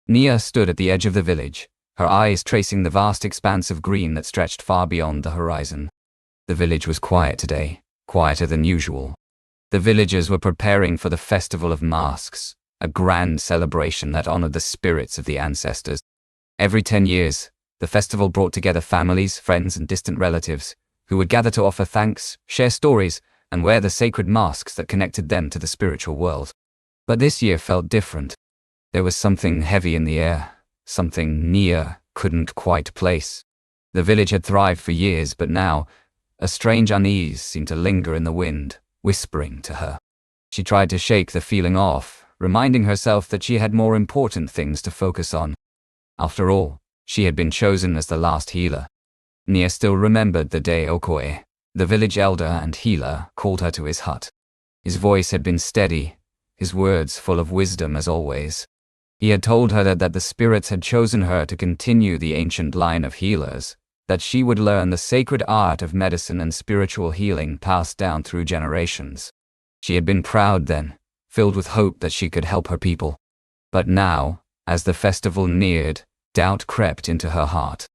Nia stood at the edge of the village, her eyes tracing the vast expanse of green that stretched far beyond the horizon. The village was quiet today, quieter than usual. The villagers were preparing for the Festival of Masks, a grand celebration that honored the spirits of the ancestors. Every 10 years, the festival brought together families, friends, and distant relatives, who would gather to offer thanks, share stories, and wear the sacred masks that connected them to the spiritual world. But this year felt different. There was something heavy in the air, something Nia couldn't quite place. The village had thrived for years, but now, a strange unease seemed to linger in the wind, whispering to her. She tried to shake the feeling off, reminding herself that she had more important things to focus on. After all, she had been chosen as the last healer. Nia still remembered the day Okoye, the village elder and healer, called her to his hut. His voice had been steady, his words full of wisdom as always. He had told her that the spirits had chosen her to continue the ancient line of healers, that she would learn the sacred art of medicine and spiritual healing passed down through generations. She had been proud then, filled with hope that she could help her people. But now, as the festival neared, doubt crept into her heart.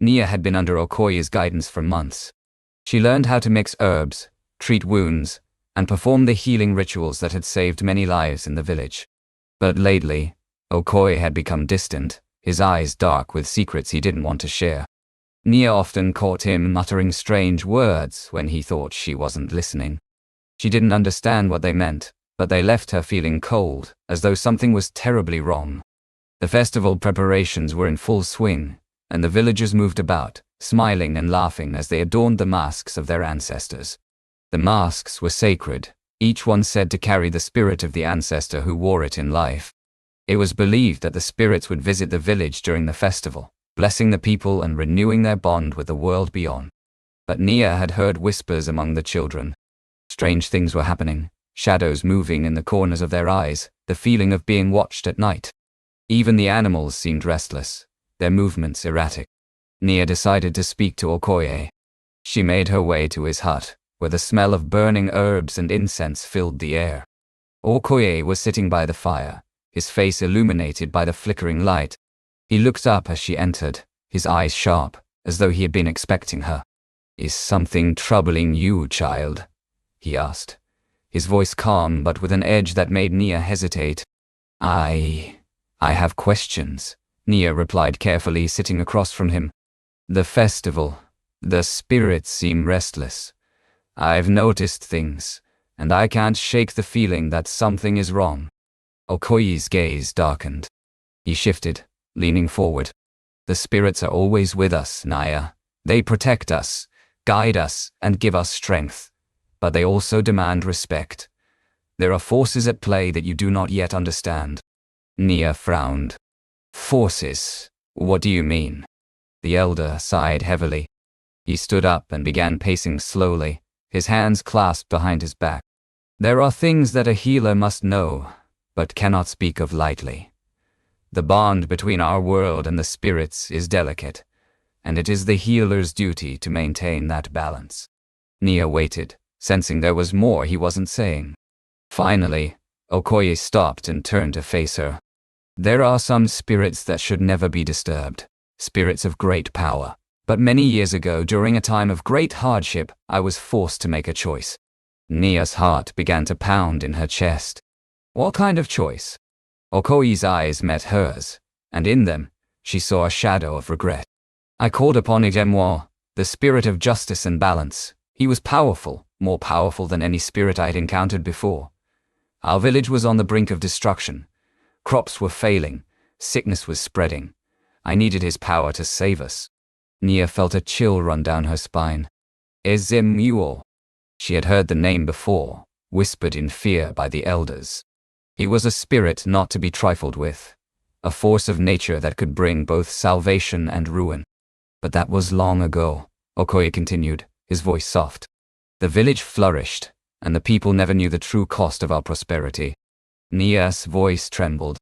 Nia had been under Okoye's guidance for months. She learned how to mix herbs, treat wounds, and perform the healing rituals that had saved many lives in the village. But lately, Okoye had become distant, his eyes dark with secrets he didn't want to share. Nia often caught him muttering strange words when he thought she wasn't listening. She didn't understand what they meant, but they left her feeling cold, as though something was terribly wrong. The festival preparations were in full swing, and the villagers moved about, smiling and laughing as they adorned the masks of their ancestors. The masks were sacred, each one said to carry the spirit of the ancestor who wore it in life. It was believed that the spirits would visit the village during the festival, blessing the people and renewing their bond with the world beyond. But Nia had heard whispers among the children. Strange things were happening, shadows moving in the corners of their eyes, the feeling of being watched at night. Even the animals seemed restless, their movements erratic. Nia decided to speak to Okoye. She made her way to his hut, where the smell of burning herbs and incense filled the air. Okoye was sitting by the fire, his face illuminated by the flickering light. He looked up as she entered, his eyes sharp, as though he had been expecting her. "Is something troubling you, child?" he asked, his voice calm but with an edge that made Nia hesitate. I have questions," Nia replied carefully, sitting across from him. "The festival, the spirits seem restless. I've noticed things, and I can't shake the feeling that something is wrong." Okoye's gaze darkened. He shifted, leaning forward. "The spirits are always with us, Nia. They protect us, guide us, and give us strength. But they also demand respect. There are forces at play that you do not yet understand." Nia frowned. "Forces? What do you mean?" The elder sighed heavily. He stood up and began pacing slowly, his hands clasped behind his back. "There are things that a healer must know, but cannot speak of lightly. The bond between our world and the spirits is delicate, and it is the healer's duty to maintain that balance." Nia waited, sensing there was more he wasn't saying. Finally, Okoye stopped and turned to face her. "There are some spirits that should never be disturbed, spirits of great power. But many years ago, during a time of great hardship, I was forced to make a choice." Nia's heart began to pound in her chest. "What kind of choice?" Okoye's eyes met hers, and in them, she saw a shadow of regret. "I called upon Ijemoa, the spirit of justice and balance. He was powerful, more powerful than any spirit I had encountered before. Our village was on the brink of destruction. Crops were failing, sickness was spreading. I needed his power to save us." Nia felt a chill run down her spine. Ezemuo. She had heard the name before, whispered in fear by the elders. He was a spirit not to be trifled with, a force of nature that could bring both salvation and ruin. "But that was long ago," Okoye continued, his voice soft. "The village flourished, and the people never knew the true cost of our prosperity." Nia's voice trembled.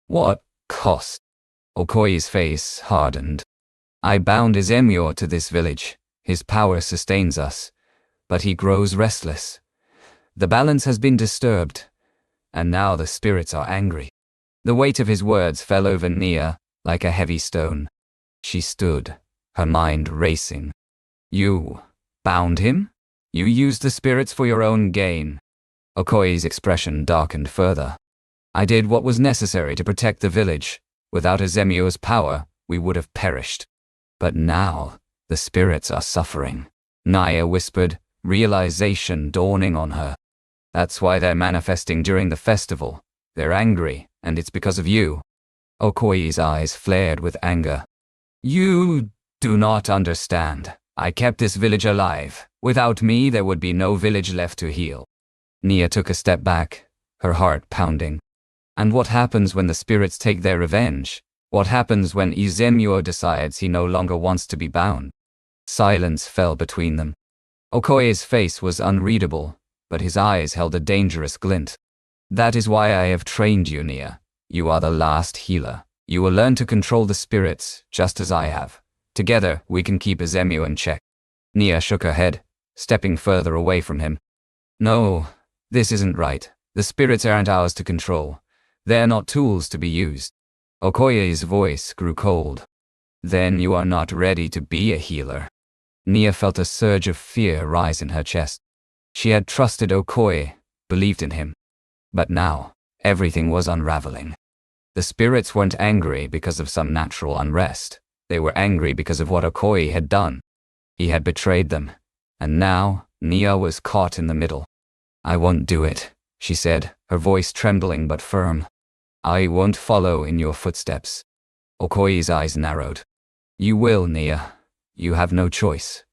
"What cost?" Okoye's face hardened. "I bound Ezemuo to this village. His power sustains us, but he grows restless. The balance has been disturbed, and now the spirits are angry. The weight of his words fell over Nia like a heavy stone. She stood, her mind racing. You bound him? You used the spirits for your own gain. Okoye's expression darkened further. I did what was necessary to protect the village. Without Izemio's power, we would have perished. But now, the spirits are suffering. Nia whispered, realization dawning on her. That's why they're manifesting during the festival. They're angry, and it's because of you. Okoye's eyes flared with anger. You do not understand. I kept this village alive. Without me, there would be no village left to heal. Nia took a step back, her heart pounding. And what happens when the spirits take their revenge? What happens when Izemio decides he no longer wants to be bound? Silence fell between them. Okoye's face was unreadable, but his eyes held a dangerous glint. That is why I have trained you, Nia. You are the last healer. You will learn to control the spirits, just as I have. Together, we can keep Izemio in check. Nia shook her head, stepping further away from him. No, this isn't right. The spirits aren't ours to control. They're not tools to be used. Okoye's voice grew cold. Then you are not ready to be a healer. Nia felt a surge of fear rise in her chest. She had trusted Okoye, believed in him. But now, everything was unraveling. The spirits weren't angry because of some natural unrest. They were angry because of what Okoye had done. He had betrayed them. And now, Nia was caught in the middle. I won't do it, she said, her voice trembling but firm. I won't follow in your footsteps. Okoye's eyes narrowed. You will, Nia. You have no choice.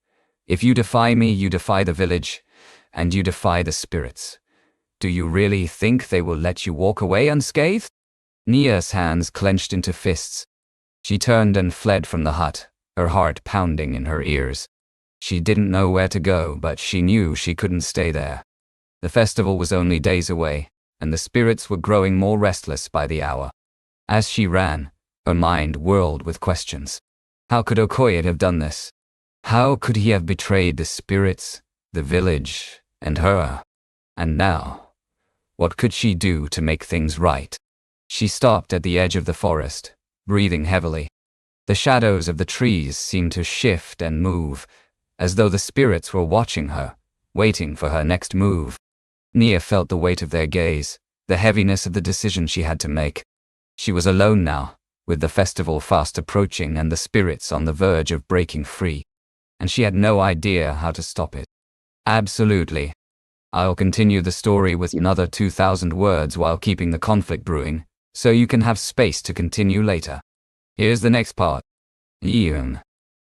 If you defy me, you defy the village, and you defy the spirits. Do you really think they will let you walk away unscathed? Nia's hands clenched into fists. She turned and fled from the hut, her heart pounding in her ears. She didn't know where to go, but she knew she couldn't stay there. The festival was only days away, and the spirits were growing more restless by the hour. As she ran, her mind whirled with questions. How could Okoye have done this? How could he have betrayed the spirits, the village, and her? And now, what could she do to make things right? She stopped at the edge of the forest, breathing heavily. The shadows of the trees seemed to shift and move, as though the spirits were watching her, waiting for her next move. Nia felt the weight of their gaze, the heaviness of the decision she had to make. She was alone now, with the festival fast approaching and the spirits on the verge of breaking free. And she had no idea how to stop it. Absolutely. I'll continue the story with another 2,000 words while keeping the conflict brewing, so you can have space to continue later. Here's the next part. Eum.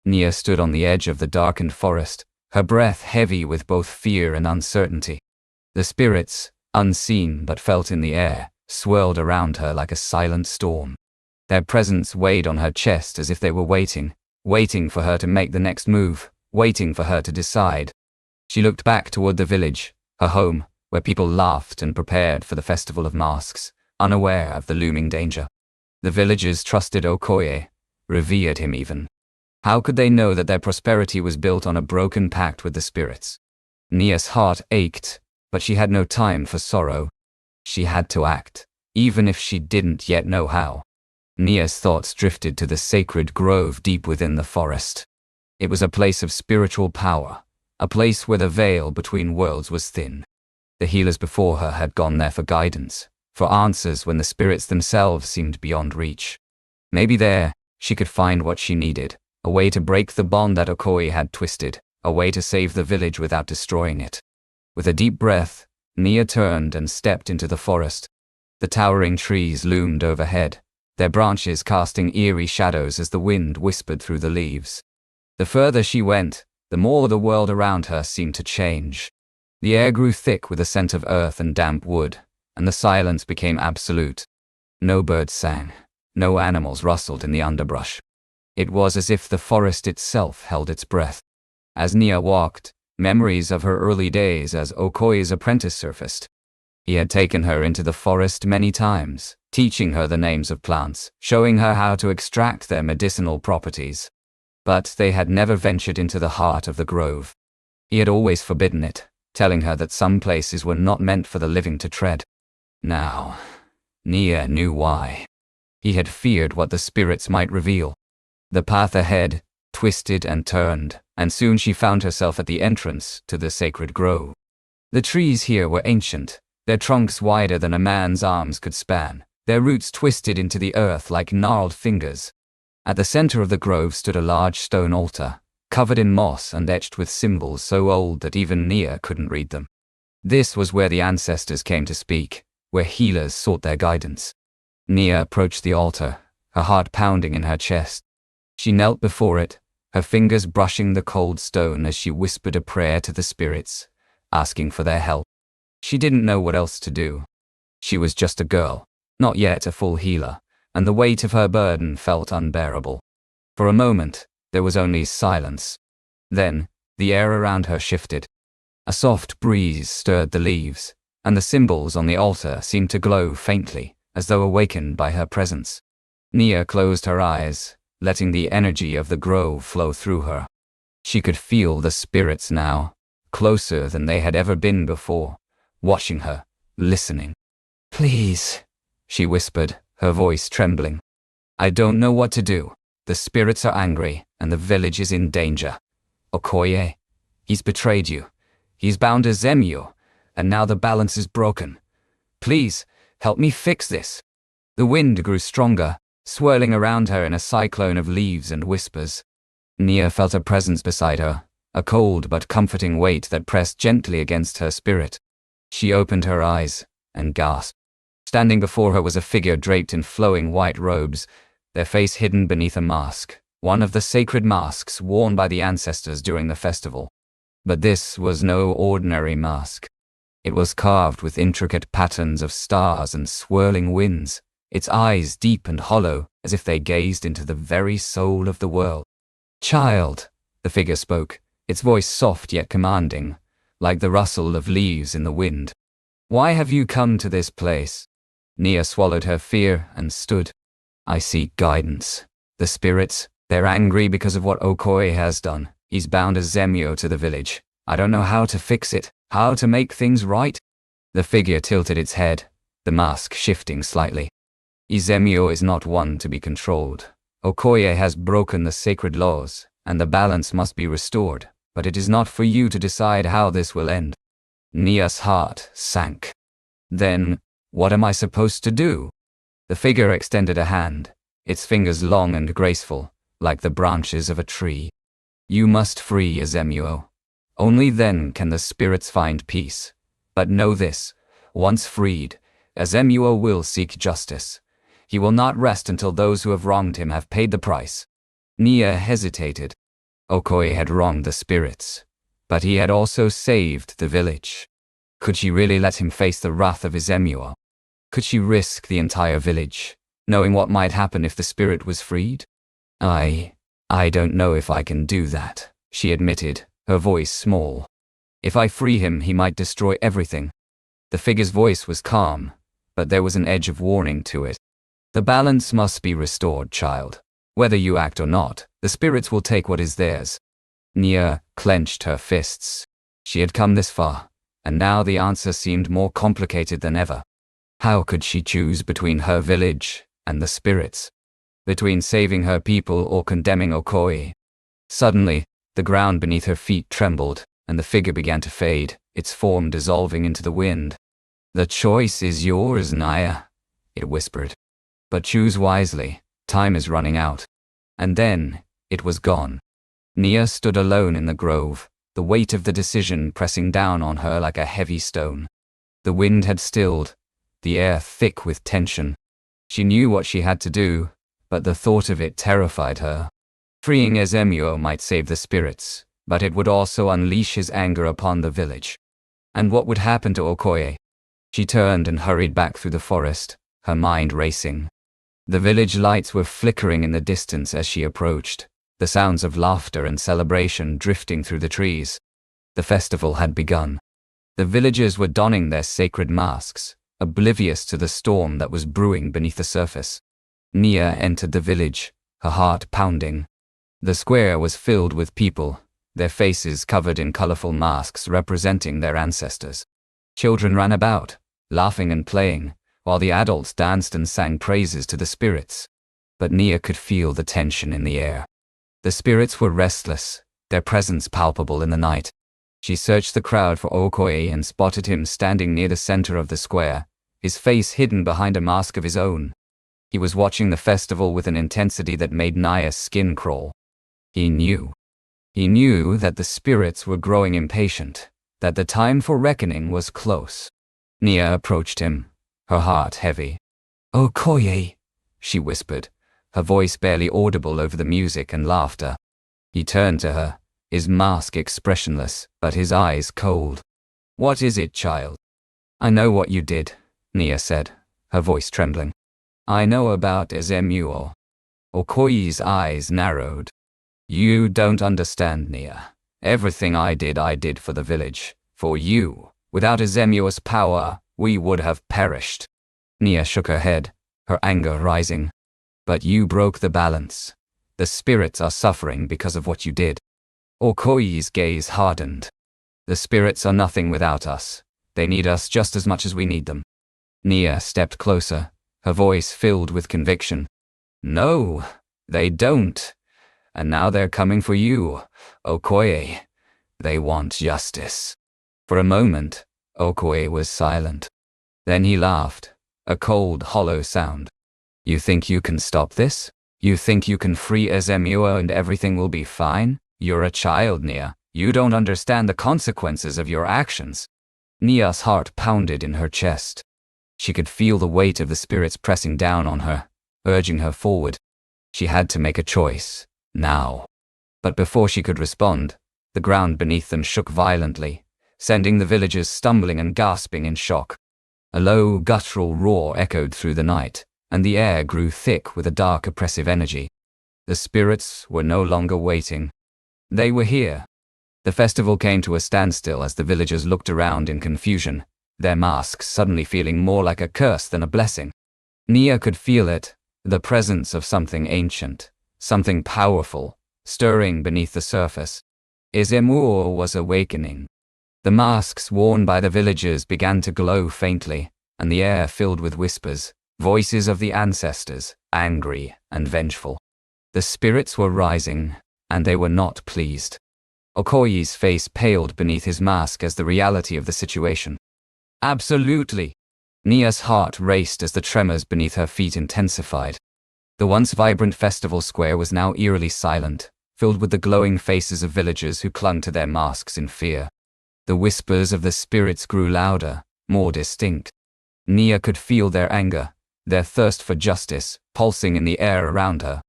Nia stood on the edge of the darkened forest, her breath heavy with both fear and uncertainty. The spirits, unseen but felt in the air, swirled around her like a silent storm. Their presence weighed on her chest as if they were waiting for her to make the next move, waiting for her to decide. She looked back toward the village, her home, where people laughed and prepared for the festival of masks, unaware of the looming danger. The villagers trusted Okoye, revered him even. How could they know that their prosperity was built on a broken pact with the spirits? Nia's heart ached, but she had no time for sorrow. She had to act, even if she didn't yet know how. Nia's thoughts drifted to the sacred grove deep within the forest. It was a place of spiritual power, a place where the veil between worlds was thin. The healers before her had gone there for guidance, for answers when the spirits themselves seemed beyond reach. Maybe there, she could find what she needed, a way to break the bond that Okoye had twisted, a way to save the village without destroying it. With a deep breath, Nia turned and stepped into the forest. The towering trees loomed overhead, their branches casting eerie shadows as the wind whispered through the leaves. The further she went, the more the world around her seemed to change. The air grew thick with a scent of earth and damp wood, and the silence became absolute. No birds sang, no animals rustled in the underbrush. It was as if the forest itself held its breath. As Nia walked, memories of her early days as Okoye's apprentice surfaced. He had taken her into the forest many times, teaching her the names of plants, showing her how to extract their medicinal properties. But they had never ventured into the heart of the grove. He had always forbidden it, telling her that some places were not meant for the living to tread. Now, Nia knew why. He had feared what the spirits might reveal. The path ahead twisted and turned, and soon she found herself at the entrance to the sacred grove. The trees here were ancient, their trunks wider than a man's arms could span, their roots twisted into the earth like gnarled fingers. At the center of the grove stood a large stone altar, covered in moss and etched with symbols so old that even Nia couldn't read them. This was where the ancestors came to speak, where healers sought their guidance. Nia approached the altar, her heart pounding in her chest. She knelt before it, her fingers brushing the cold stone as she whispered a prayer to the spirits, asking for their help. She didn't know what else to do. She was just a girl, not yet a full healer, and the weight of her burden felt unbearable. For a moment, there was only silence. Then, the air around her shifted. A soft breeze stirred the leaves, and the symbols on the altar seemed to glow faintly, as though awakened by her presence. Nia closed her eyes, letting the energy of the grove flow through her. She could feel the spirits now, closer than they had ever been before, watching her, listening. "Please," she whispered, her voice trembling. "I don't know what to do. The spirits are angry, and the village is in danger. Okoye, he's betrayed you. He's bound to Zemio, and now the balance is broken. Please, help me fix this." The wind grew stronger, swirling around her in a cyclone of leaves and whispers. Nia felt a presence beside her, a cold but comforting weight that pressed gently against her spirit. She opened her eyes and gasped. Standing before her was a figure draped in flowing white robes, their face hidden beneath a mask, one of the sacred masks worn by the ancestors during the festival. But this was no ordinary mask. It was carved with intricate patterns of stars and swirling winds, its eyes deep and hollow, as if they gazed into the very soul of the world. "Child," the figure spoke, its voice soft yet commanding, like the rustle of leaves in the wind. "Why have you come to this place?" Nia swallowed her fear and stood. "I seek guidance. The spirits, they're angry because of what Okoye has done. He's bound a Zemio to the village. I don't know how to fix it, how to make things right." The figure tilted its head, the mask shifting slightly. "Zemio is not one to be controlled. Okoye has broken the sacred laws, and the balance must be restored, but it is not for you to decide how this will end." Nia's heart sank. "Then, what am I supposed to do?" The figure extended a hand, its fingers long and graceful, like the branches of a tree. "You must free Zemio. Only then can the spirits find peace. But know this, once freed, Zemio will seek justice. He will not rest until those who have wronged him have paid the price." Nia hesitated. Okoye had wronged the spirits, but he had also saved the village. Could she really let him face the wrath of Zemio? Could she risk the entire village, knowing what might happen if the spirit was freed? I don't know if I can do that," she admitted, her voice small. "If I free him, he might destroy everything." The figure's voice was calm, but there was an edge of warning to it. "The balance must be restored, child. Whether you act or not, the spirits will take what is theirs." Nia clenched her fists. She had come this far, and now the answer seemed more complicated than ever. How could she choose between her village and the spirits? Between saving her people or condemning Okoye? Suddenly, the ground beneath her feet trembled, and the figure began to fade, its form dissolving into the wind. "The choice is yours, Nia," it whispered. "But choose wisely, time is running out." And then, it was gone. Nia stood alone in the grove, the weight of the decision pressing down on her like a heavy stone. The wind had stilled, the air thick with tension. She knew what she had to do, but the thought of it terrified her. Freeing Zemio might save the spirits, but it would also unleash his anger upon the village. And what would happen to Okoye? She turned and hurried back through the forest, her mind racing. The village lights were flickering in the distance as she approached, the sounds of laughter and celebration drifting through the trees. The festival had begun. The villagers were donning their sacred masks, oblivious to the storm that was brewing beneath the surface. Nia entered the village, her heart pounding. The square was filled with people, their faces covered in colorful masks representing their ancestors. Children ran about, laughing and playing, while the adults danced and sang praises to the spirits. But Nia could feel the tension in the air. The spirits were restless, their presence palpable in the night. She searched the crowd for Okoye and spotted him standing near the center of the square, his face hidden behind a mask of his own. He was watching the festival with an intensity that made Nia's skin crawl. He knew. He knew that the spirits were growing impatient, that the time for reckoning was close. Nia approached him, her heart heavy. "Okoye," she whispered, her voice barely audible over the music and laughter. He turned to her, his mask expressionless, but his eyes cold. "What is it, child?" "I know what you did," Nia said, her voice trembling. "I know about Ezemuo." Okoye's eyes narrowed. "You don't understand, Nia. Everything I did for the village, for you. Without Ezemuo's power, we would have perished." Nia shook her head, her anger rising. "But you broke the balance. The spirits are suffering because of what you did." Okoye's gaze hardened. "The spirits are nothing without us. They need us just as much as we need them." Nia stepped closer, her voice filled with conviction. "No, they don't. And now they're coming for you, Okoye. They want justice." For a moment, Okoye was silent. Then he laughed, a cold, hollow sound. "You think you can stop this? You think you can free Ezemuo and everything will be fine? You're a child, Nia. You don't understand the consequences of your actions." Nia's heart pounded in her chest. She could feel the weight of the spirits pressing down on her, urging her forward. She had to make a choice, now. But before she could respond, the ground beneath them shook violently, sending the villagers stumbling and gasping in shock. A low, guttural roar echoed through the night, and the air grew thick with a dark, oppressive energy. The spirits were no longer waiting. They were here. The festival came to a standstill as the villagers looked around in confusion, their masks suddenly feeling more like a curse than a blessing. Nia could feel it, the presence of something ancient, something powerful, stirring beneath the surface. Ezemuo was awakening. The masks worn by the villagers began to glow faintly, and the air filled with whispers, voices of the ancestors, angry and vengeful. The spirits were rising, and they were not pleased. Okoye's face paled beneath his mask as the reality of the situation. "Absolutely." Nia's heart raced as the tremors beneath her feet intensified. The once vibrant festival square was now eerily silent, filled with the glowing faces of villagers who clung to their masks in fear. The whispers of the spirits grew louder, more distinct. Nia could feel their anger, their thirst for justice, pulsing in the air around her.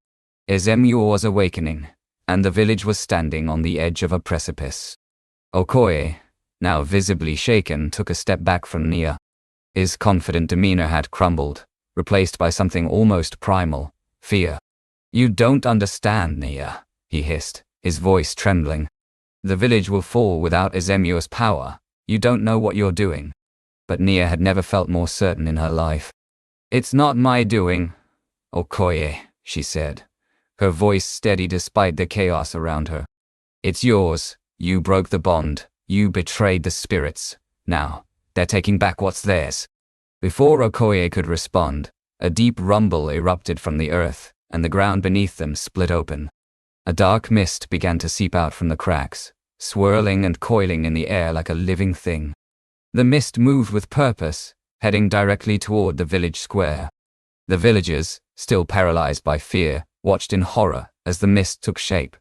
Ezemuo was awakening, and the village was standing on the edge of a precipice. Okoye, now visibly shaken, took a step back from Nia. His confident demeanor had crumbled, replaced by something almost primal, fear. "You don't understand, Nia," he hissed, his voice trembling. "The village will fall without Ezemuo's power. You don't know what you're doing." But Nia had never felt more certain in her life. "It's not my doing, Okoye," she said, her voice steady despite the chaos around her. "It's yours. You broke the bond. You betrayed the spirits. Now, they're taking back what's theirs." Before Okoye could respond, a deep rumble erupted from the earth, and the ground beneath them split open. A dark mist began to seep out from the cracks, swirling and coiling in the air like a living thing. The mist moved with purpose, heading directly toward the village square. The villagers, still paralyzed by fear, watched in horror as the mist took shape,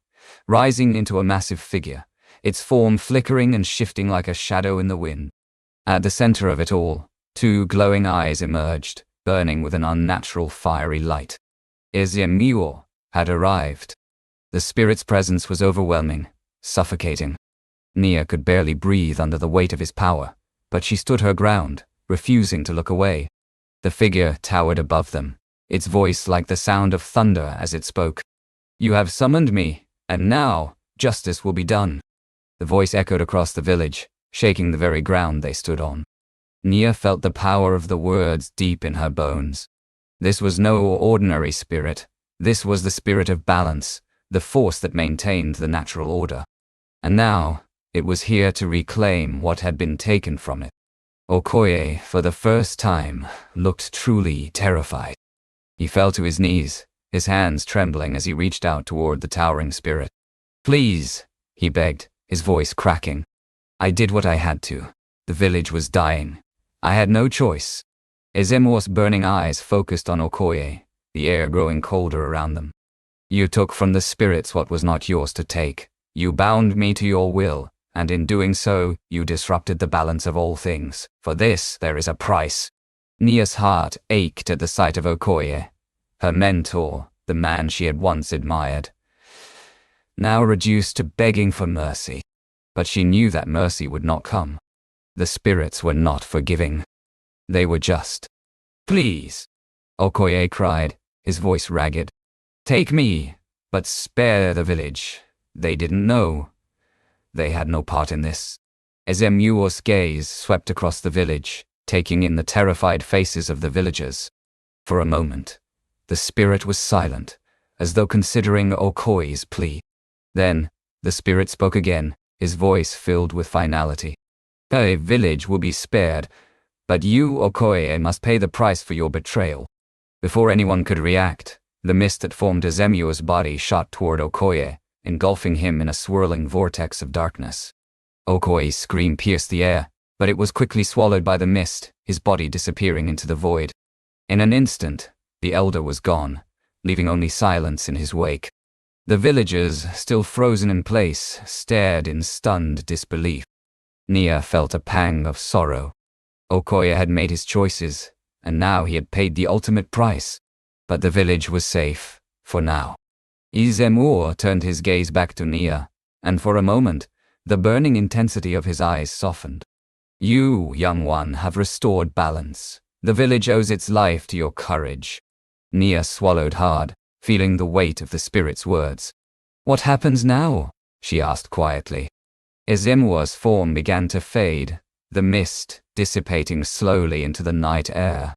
rising into a massive figure, its form flickering and shifting like a shadow in the wind. At the center of it all, two glowing eyes emerged, burning with an unnatural fiery light. Ezemuo had arrived. The spirit's presence was overwhelming, suffocating. Nia could barely breathe under the weight of his power, but she stood her ground, refusing to look away. The figure towered above them, its voice like the sound of thunder as it spoke. "You have summoned me, and now, justice will be done." The voice echoed across the village, shaking the very ground they stood on. Nia felt the power of the words deep in her bones. This was no ordinary spirit. This was the spirit of balance, the force that maintained the natural order. And now, it was here to reclaim what had been taken from it. Okoye, for the first time, looked truly terrified. He fell to his knees, his hands trembling as he reached out toward the towering spirit. "Please," he begged, his voice cracking. "I did what I had to. The village was dying. I had no choice." Ezemo's burning eyes focused on Okoye, the air growing colder around them. "You took from the spirits what was not yours to take. You bound me to your will, and in doing so, you disrupted the balance of all things. For this, there is a price." Nia's heart ached at the sight of Okoye, her mentor, the man she had once admired, now reduced to begging for mercy. But she knew that mercy would not come. The spirits were not forgiving. They were just. "Please," Okoye cried, his voice ragged. "Take me, but spare the village. They didn't know. They had no part in this." Ezemuo's gaze swept across the village, taking in the terrified faces of the villagers. For a moment, the spirit was silent, as though considering Okoye's plea. Then, the spirit spoke again, his voice filled with finality. "A village will be spared, but you, Okoye, must pay the price for your betrayal." Before anyone could react, the mist that formed Ezemuo's body shot toward Okoye, engulfing him in a swirling vortex of darkness. Okoye's scream pierced the air, but it was quickly swallowed by the mist, his body disappearing into the void. In an instant, the elder was gone, leaving only silence in his wake. The villagers, still frozen in place, stared in stunned disbelief. Nia felt a pang of sorrow. Okoye had made his choices, and now he had paid the ultimate price. But the village was safe, for now. Ezemuo turned his gaze back to Nia, and for a moment, the burning intensity of his eyes softened. "You, young one, have restored balance. The village owes its life to your courage." Nia swallowed hard, feeling the weight of the spirit's words. "What happens now?" she asked quietly. Ezemuo's form began to fade, the mist dissipating slowly into the night air.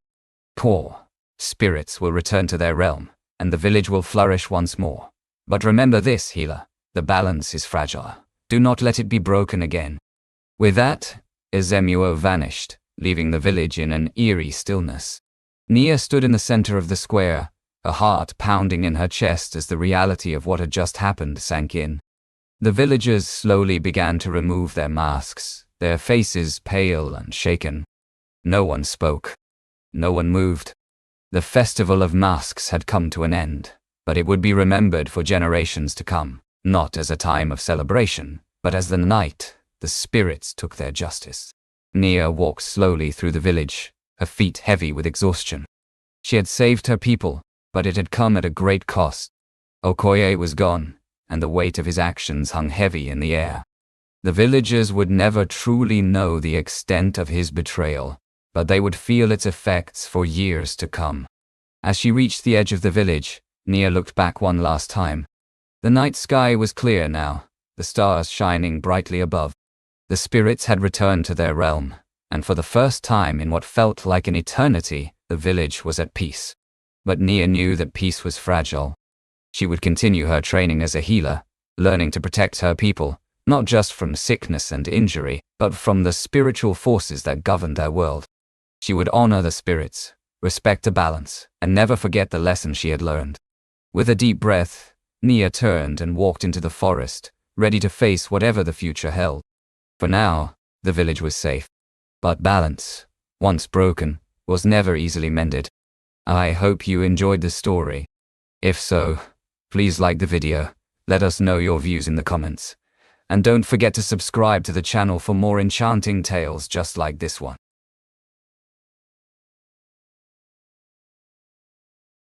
"Poor spirits will return to their realm, and the village will flourish once more. But remember this, healer, the balance is fragile. Do not let it be broken again." With that, Ezemuo vanished, leaving the village in an eerie stillness. Nia stood in the center of the square, her heart pounding in her chest as the reality of what had just happened sank in. The villagers slowly began to remove their masks, their faces pale and shaken. No one spoke. No one moved. The festival of masks had come to an end, but it would be remembered for generations to come, not as a time of celebration, but as the night the spirits took their justice. Nia walked slowly through the village, her feet heavy with exhaustion. She had saved her people, but it had come at a great cost. Okoye was gone, and the weight of his actions hung heavy in the air. The villagers would never truly know the extent of his betrayal, but they would feel its effects for years to come. As she reached the edge of the village, Nia looked back one last time. The night sky was clear now, the stars shining brightly above. The spirits had returned to their realm, and for the first time in what felt like an eternity, the village was at peace. But Nia knew that peace was fragile. She would continue her training as a healer, learning to protect her people, not just from sickness and injury, but from the spiritual forces that governed their world. She would honor the spirits, respect the balance, and never forget the lesson she had learned. With a deep breath, Nia turned and walked into the forest, ready to face whatever the future held. For now, the village was safe. But balance, once broken, was never easily mended. I hope you enjoyed the story. If so, please like the video, let us know your views in the comments. And don't forget to subscribe to the channel for more enchanting tales just like this one.